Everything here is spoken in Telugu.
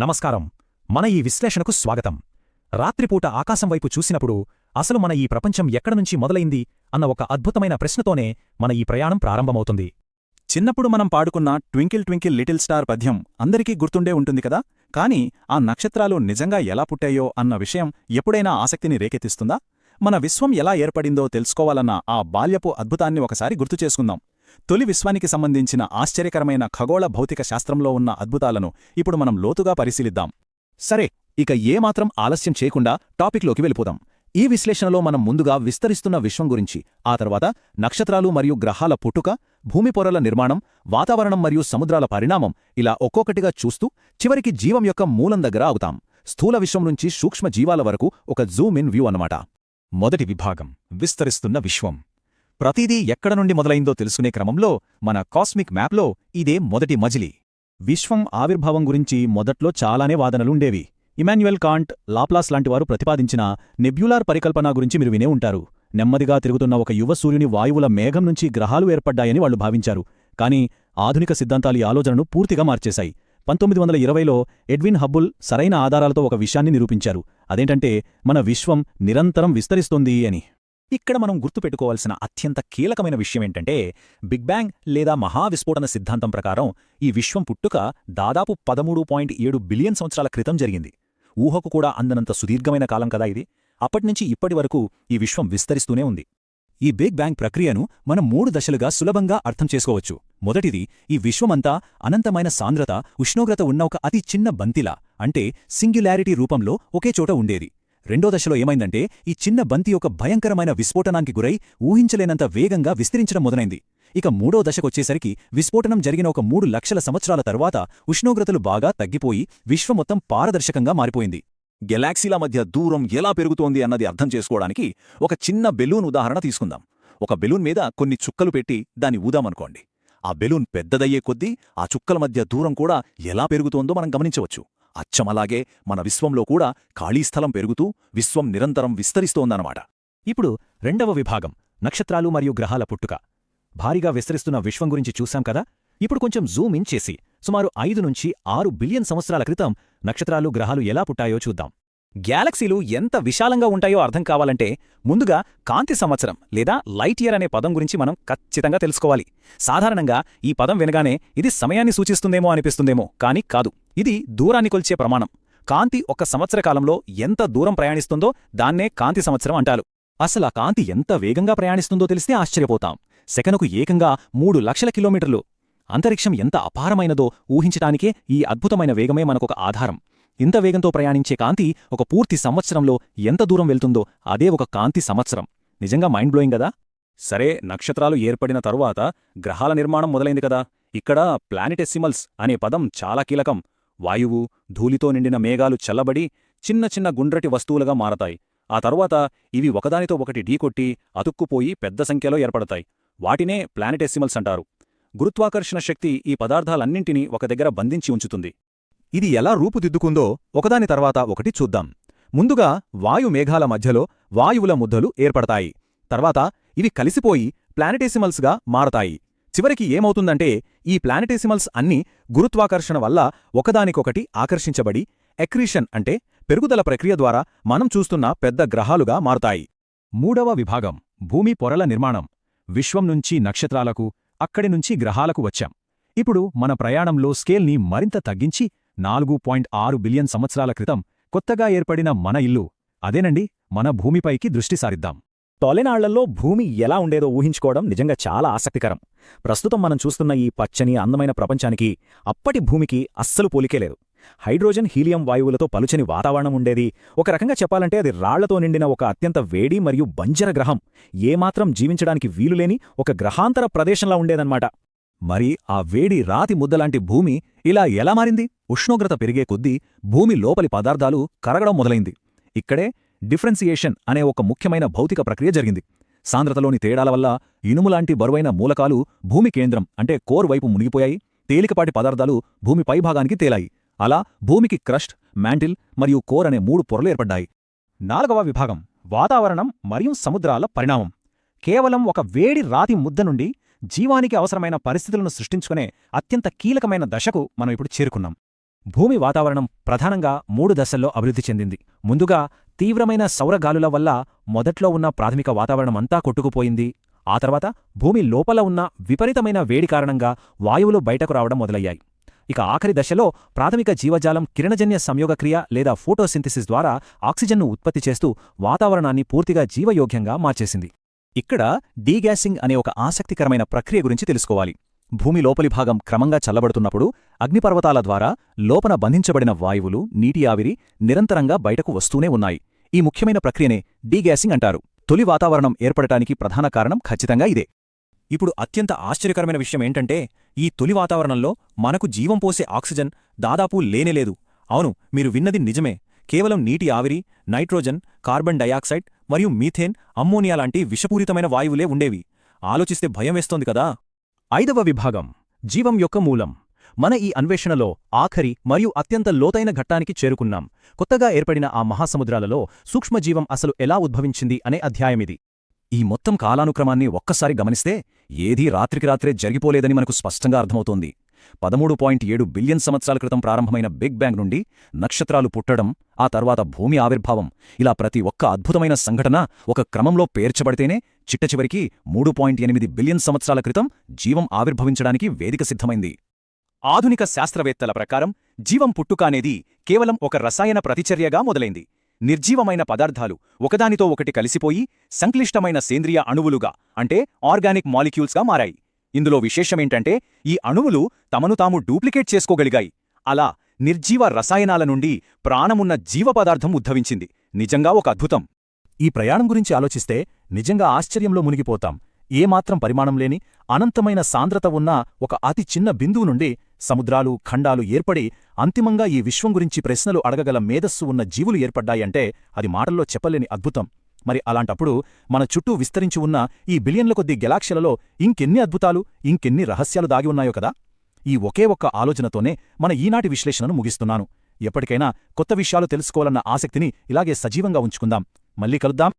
నమస్కారం. మన ఈ విశ్లేషణకు స్వాగతం. రాత్రిపూట ఆకాశం వైపు చూసినప్పుడు అసలు మన ఈ ప్రపంచం ఎక్కడనుంచి మొదలైంది అన్న ఒక అద్భుతమైన ప్రశ్నతోనే మన ఈ ప్రయాణం ప్రారంభమవుతుంది. చిన్నప్పుడు మనం పాడుకున్న ట్వింకిల్ ట్వింకిల్ లిటిల్ స్టార్ పద్యం అందరికీ గుర్తుండే ఉంటుంది కదా. కానీ ఆ నక్షత్రాలు నిజంగా ఎలా పుట్టాయో అన్న విషయం ఎప్పుడైనా ఆసక్తిని రేకెత్తిస్తుందా? మన విశ్వం ఎలా ఏర్పడిందో తెలుసుకోవాలన్న ఆ బాల్యపు అద్భుతాన్ని ఒకసారి గుర్తుచేసుకుందాం. తొలి విశ్వానికి సంబంధించిన ఆశ్చర్యకరమైన ఖగోళ భౌతిక శాస్త్రంలో ఉన్న అద్భుతాలను ఇప్పుడు మనం లోతుగా పరిశీలిద్దాం. సరే, ఇక ఏమాత్రం ఆలస్యం చేయకుండా టాపిక్లోకి వెళ్ళిపోదాం. ఈ విశ్లేషణలో మనం ముందుగా విస్తరిస్తున్న విశ్వం గురించి, ఆ తర్వాత నక్షత్రాలు మరియు గ్రహాల పుట్టుక, భూమి పొరల నిర్మాణం, వాతావరణం మరియు సముద్రాల పరిణామం, ఇలా ఒక్కొక్కటిగా చూస్తూ చివరికి జీవం యొక్క మూలం దగ్గర ఆగుతాం. స్థూల విశ్వం నుంచి సూక్ష్మ జీవాల వరకు ఒక జూమ్ ఇన్ వ్యూ అన్నమాట. మొదటి విభాగం, విస్తరిస్తున్న విశ్వం. ప్రతిదీ ఎక్కడ నుండి మొదలైందో తెలుసుకునే క్రమంలో మన కాస్మిక్ మ్యాప్లో ఇదే మొదటి మజిలీ. విశ్వం ఆవిర్భావం గురించి మొదట్లో చాలానే వాదనలుండేవి. ఇమాన్యుయల్ కాంట్, లాప్లాస్ లాంటివారు ప్రతిపాదించిన నెబ్యులార్ పరికల్పన గురించి మీరు వినే ఉంటారు. నెమ్మదిగా తిరుగుతున్న ఒక యువ సూర్యుని వాయువుల మేఘం నుంచి గ్రహాలు ఏర్పడ్డాయని వాళ్లు భావించారు. కానీ ఆధునిక సిద్ధాంతాలు ఈ ఆలోచనను పూర్తిగా మార్చేశాయి. 1920లో ఎడ్విన్ హబ్బుల్ సరైన ఆధారాలతో ఒక విషయాన్ని నిరూపించారు. అదేంటంటే మన విశ్వం నిరంతరం విస్తరిస్తోంది అని. ఇక్కడ మనం గుర్తుపెట్టుకోవాల్సిన అత్యంత కీలకమైన విషయమేంటంటే, బిగ్ బ్యాంగ్ లేదా మహావిస్ఫోటన సిద్ధాంతం ప్రకారం ఈ విశ్వం పుట్టుక దాదాపు 13.7 బిలియన్ సంవత్సరాల క్రితం జరిగింది. ఊహకు కూడా అందనంత సుదీర్ఘమైన కాలం కదా ఇది. అప్పటినుంచి ఇప్పటి వరకు ఈ విశ్వం విస్తరిస్తూనే ఉంది. ఈ బిగ్ బ్యాంగ్ ప్రక్రియను మనం 3 దశలుగా సులభంగా అర్థం చేసుకోవచ్చు. మొదటిది, ఈ విశ్వమంతా అనంతమైన సాంద్రత, ఉష్ణోగ్రత ఉన్న ఒక అతి చిన్న బంతిలా, అంటే సింగ్యులారిటీ రూపంలో ఒకే చోట ఉండేది. రెండో దశలో ఏమైందంటే, ఈ చిన్న బంతి ఒక భయంకరమైన విస్ఫోటనానికి గురై ఊహించలేనంత వేగంగా విస్తరించడం మొదలైంది. ఇక మూడో దశకొచ్చేసరికి విస్ఫోటనం జరిగిన ఒక 3 లక్షల సంవత్సరాల తర్వాత ఉష్ణోగ్రతలు బాగా తగ్గిపోయి విశ్వం మొత్తం పారదర్శకంగా మారిపోయింది. గెలాక్సీల మధ్య దూరం ఎలా పెరుగుతోంది అన్నది అర్థం చేసుకోవడానికి ఒక చిన్న బెలూన్ ఉదాహరణ తీసుకుందాం. ఒక బెలూన్ మీద కొన్ని చుక్కలు పెట్టి దాన్ని ఊదామనుకోండి. ఆ బెలూన్ పెద్దదయ్యే కొద్దీ ఆ చుక్కల మధ్య దూరం కూడా ఎలా పెరుగుతోందో మనం గమనించవచ్చు. అచ్చమలాగే మన విశ్వంలో కూడా ఖాళీస్థలం పెరుగుతూ విశ్వం నిరంతరం విస్తరిస్తోందన్నమాట. ఇప్పుడు రెండవ విభాగం, నక్షత్రాలు మరియు గ్రహాల పుట్టుక. భారీగా విస్తరిస్తున్న విశ్వం గురించి చూశాం కదా. ఇప్పుడు కొంచెం జూమ్ ఇన్ చేసి సుమారు 5 నుంచి 6 బిలియన్ సంవత్సరాల క్రితం నక్షత్రాలు, గ్రహాలు ఎలా పుట్టాయో చూద్దాం. గ్యాలక్సీలు ఎంత విశాలంగా ఉంటాయో అర్థం కావాలంటే ముందుగా కాంతి సంవత్సరం లేదా లైట్ ఇయర్ అనే పదం గురించి మనం ఖచ్చితంగా తెలుసుకోవాలి. సాధారణంగా ఈ పదం వినగానే ఇది సమయాన్ని సూచిస్తుందేమో అనిపిస్తుందేమో, కానీ కాదు. ఇది దూరాన్ని కొల్చే ప్రమాణం. కాంతి ఒక సంవత్సర కాలంలో ఎంత దూరం ప్రయాణిస్తుందో దాన్నే కాంతి సంవత్సరం అంటారు. అసలు ఆ కాంతి ఎంత వేగంగా ప్రయాణిస్తుందో తెలిస్తే ఆశ్చర్యపోతాం. సెకనుకు ఏకంగా 3 లక్షల కిలోమీటర్లు. అంతరిక్షం ఎంత అపారమైనదో ఊహించటానికే ఈ అద్భుతమైన వేగమే మనకొక ఆధారం. ఇంత వేగంతో ప్రయాణించే కాంతి ఒక పూర్తి సంవత్సరంలో ఎంత దూరం వెళ్తుందో అదే ఒక కాంతి సంవత్సరం. నిజంగా మైండ్ బ్లోయింగ్ కదా. సరే, నక్షత్రాలు ఏర్పడిన తరువాత గ్రహాల నిర్మాణం మొదలైంది కదా. ఇక్కడ ప్లానెటెసిమల్స్ అనే పదం చాలా కీలకం. వాయువు, ధూళితో నిండిన మేఘాలు చల్లబడి చిన్న చిన్న గుండ్రటి వస్తువులుగా మారతాయి. ఆ తరువాత ఇవి ఒకదానితో ఒకటి ఢీకొట్టి అతుక్కుపోయి పెద్ద సంఖ్యలో ఏర్పడతాయి. వాటినే ప్లానెటెసిమల్స్ అంటారు. గురుత్వాకర్షణ శక్తి ఈ పదార్థాలన్నింటినీ ఒక దగ్గర బంధించి ఉంచుతుంది. ఇది ఎలా రూపుదిద్దుకుందో ఒకదాని తర్వాత ఒకటి చూద్దాం. ముందుగా వాయు మేఘాల మధ్యలో వాయువుల ముద్దలు ఏర్పడతాయి. తర్వాత ఇవి కలిసిపోయి ప్లానెటేసిమల్స్గా మారతాయి. చివరికి ఏమవుతుందంటే, ఈ ప్లానెటేసిమల్స్ అన్నీ గురుత్వాకర్షణ వల్ల ఒకదానికొకటి ఆకర్షించబడి ఎక్రీషన్ అంటే పెరుగుదల ప్రక్రియ ద్వారా మనం చూస్తున్న పెద్ద గ్రహాలుగా మారుతాయి. మూడవ విభాగం, భూమి పొరల నిర్మాణం. విశ్వం నుంచి నక్షత్రాలకు, అక్కడి నుంచి గ్రహాలకు వచ్చాం. ఇప్పుడు మన ప్రయాణంలో స్కేల్ని మరింత తగ్గించి 4.6 బిలియన్ సంవత్సరాల క్రితం కొత్తగా ఏర్పడిన మన ఇల్లు, అదేనండి మన భూమిపైకి దృష్టి సారిద్దాం. తొలినాళ్లలో భూమి ఎలా ఉండేదో ఊహించుకోవడం నిజంగా చాలా ఆసక్తికరం. ప్రస్తుతం మనం చూస్తున్న ఈ పచ్చని అందమైన ప్రపంచానికి అప్పటి భూమికి అస్సలు పోలికేలేదు. హైడ్రోజన్, హీలియం వాయువులతో పలుచని వాతావరణం ఉండేది. ఒక రకంగా చెప్పాలంటే అది రాళ్లతో నిండిన ఒక అత్యంత వేడి మరియు బంజర గ్రహం. ఏమాత్రం జీవించడానికి వీలులేని ఒక గ్రహాంతర ప్రదేశంలా ఉండేదన్నమాట. మరి ఆ వేడి రాతి ముద్దలాంటి భూమి ఇలా ఎలా మారింది? ఉష్ణోగ్రత పెరిగే కొద్దీ భూమి లోపలి పదార్థాలు కరగడం మొదలైంది. ఇక్కడే డిఫరెన్సియేషన్ అనే ఒక ముఖ్యమైన భౌతిక ప్రక్రియ జరిగింది. సాంద్రతలోని తేడాల వల్ల ఇనుములాంటి బరువైన మూలకాలు భూమి కేంద్రం అంటే కోర్ వైపు మునిగిపోయాయి. తేలికపాటి పదార్థాలు భూమి పైభాగానికి తేలాయి. అలా భూమికి క్రస్ట్, మ్యాంటిల్ మరియు కోర్ అనే 3 పొరలు ఏర్పడ్డాయి. నాలుగవ విభాగం, వాతావరణం మరియు సముద్రాల పరిణామం. కేవలం ఒక వేడి రాతి ముద్ద నుండి జీవానికి అవసరమైన పరిస్థితులను సృష్టించుకునే అత్యంత కీలకమైన దశకు మనం ఇప్పుడు చేరుకున్నాం. భూమి వాతావరణం ప్రధానంగా 3 దశల్లో అభివృద్ధి చెందింది. ముందుగా తీవ్రమైన సౌరగాలుల వల్ల మొదట్లో ఉన్న ప్రాథమిక వాతావరణమంతా కొట్టుకుపోయింది. ఆ తర్వాత భూమి లోపల ఉన్న విపరీతమైన వేడి కారణంగా వాయువులు బయటకు రావడం మొదలయ్యాయి. ఇక ఆఖరి దశలో ప్రాథమిక జీవజాలం కిరణజన్య సంయోగక్రియ లేదా ఫోటోసింథసిస్ ద్వారా ఆక్సిజన్ను ఉత్పత్తి చేస్తూ వాతావరణాన్ని పూర్తిగా జీవయోగ్యంగా మార్చేసింది. ఇక్కడ డీగ్యాసింగ్ అనే ఒక ఆసక్తికరమైన ప్రక్రియ గురించి తెలుసుకోవాలి. భూమి లోపలి భాగం క్రమంగా చల్లబడుతున్నప్పుడు అగ్నిపర్వతాల ద్వారా లోపల బంధించబడిన వాయువులు, నీటి ఆవిరి నిరంతరంగా బయటకు వస్తూనే ఉన్నాయి. ఈ ముఖ్యమైన ప్రక్రియనే డీగ్యాసింగ్ అంటారు. తొలి వాతావరణం ఏర్పడటానికి ప్రధాన కారణం ఖచ్చితంగా ఇదే. ఇప్పుడు అత్యంత ఆశ్చర్యకరమైన విషయమేంటంటే, ఈ తొలి వాతావరణంలో మనకు జీవం పోసే ఆక్సిజన్ దాదాపు లేనేలేదు. అవును, మీరు విన్నది నిజమే. కేవలం నీటి ఆవిరి, నైట్రోజన్, కార్బన్ డయాక్సైడ్ మరియు మీథేన్, అమ్మోనియా లాంటి విషపూరితమైన వాయువులే ఉండేవి. ఆలోచిస్తే భయం వేస్తోంది కదా. 5వ విభాగం, జీవం యొక్క మూలం. మన ఈ అన్వేషణలో ఆఖరి మరియు అత్యంత లోతైన ఘట్టానికి చేరుకున్నాం. కొత్తగా ఏర్పడిన ఆ మహాసముద్రాలలో సూక్ష్మజీవం అసలు ఎలా ఉద్భవించింది అనే అధ్యాయమిది. ఈ మొత్తం కాలానుక్రమాన్ని ఒక్కసారి గమనిస్తే ఏదీ రాత్రికి రాత్రే జరిగిపోలేదని మనకు స్పష్టంగా అర్థమవుతోంది. 13.7 బిలియన్ సంవత్సరాల క్రితం ప్రారంభమైన బిగ్ బ్యాంగ్ నుండి నక్షత్రాలు పుట్టడం, ఆ తర్వాత భూమి ఆవిర్భావం, ఇలా ప్రతి ఒక్క అద్భుతమైన సంఘటన ఒక క్రమంలో పేర్చబడితేనే చిట్టచివరికి 3.8 బిలియన్ సంవత్సరాల క్రితం జీవం ఆవిర్భవించడానికి వేదిక సిద్ధమైంది. ఆధునిక శాస్త్రవేత్తల ప్రకారం జీవం పుట్టుక అనేది కేవలం ఒక రసాయన ప్రతిచర్యగా మొదలైంది. నిర్జీవమైన పదార్థాలు ఒకదానితో ఒకటి కలిసిపోయి సంక్లిష్టమైన సేంద్రియ అణువులుగా, అంటే ఆర్గానిక్ మాలిక్యూల్స్గా మారాయి. ఇందులో విశేషమేంటంటే ఈ అణువులు తమను తాము డూప్లికేట్ చేసుకోగలిగాయి. అలా నిర్జీవ రసాయనాల నుండి ప్రాణమున్న జీవపదార్థం ఉద్భవించింది. నిజంగా ఒక అద్భుతం. ఈ ప్రయాణం గురించి ఆలోచిస్తే నిజంగా ఆశ్చర్యంలో మునిగిపోతాం. ఏమాత్రం పరిమాణం లేని అనంతమైన సాంద్రత ఉన్న ఒక అతి చిన్న బిందువు నుండి సముద్రాలు, ఖండాలు ఏర్పడి అంతిమంగా ఈ విశ్వం గురించి ప్రశ్నలు అడగగల మేధస్సు ఉన్న జీవులు ఏర్పడ్డాయంటే అది మాటల్లో చెప్పలేని అద్భుతం. మరి అలాంటప్పుడు మన చుట్టూ విస్తరించి ఉన్న ఈ బిలియన్ల కొద్ది గెలాక్సీలలో ఇంకెన్ని అద్భుతాలు, ఇంకెన్ని రహస్యాలు దాగి ఉన్నాయో కదా. ఈ ఒకే ఒక్క ఆలోచనతోనే మన ఈనాటి విశ్లేషణను ముగిస్తున్నాను. ఎప్పటికైనా కొత్త విషయాలు తెలుసుకోవాలన్న ఆసక్తిని ఇలాగే సజీవంగా ఉంచుకుందాం. మళ్ళీ కలుద్దాం.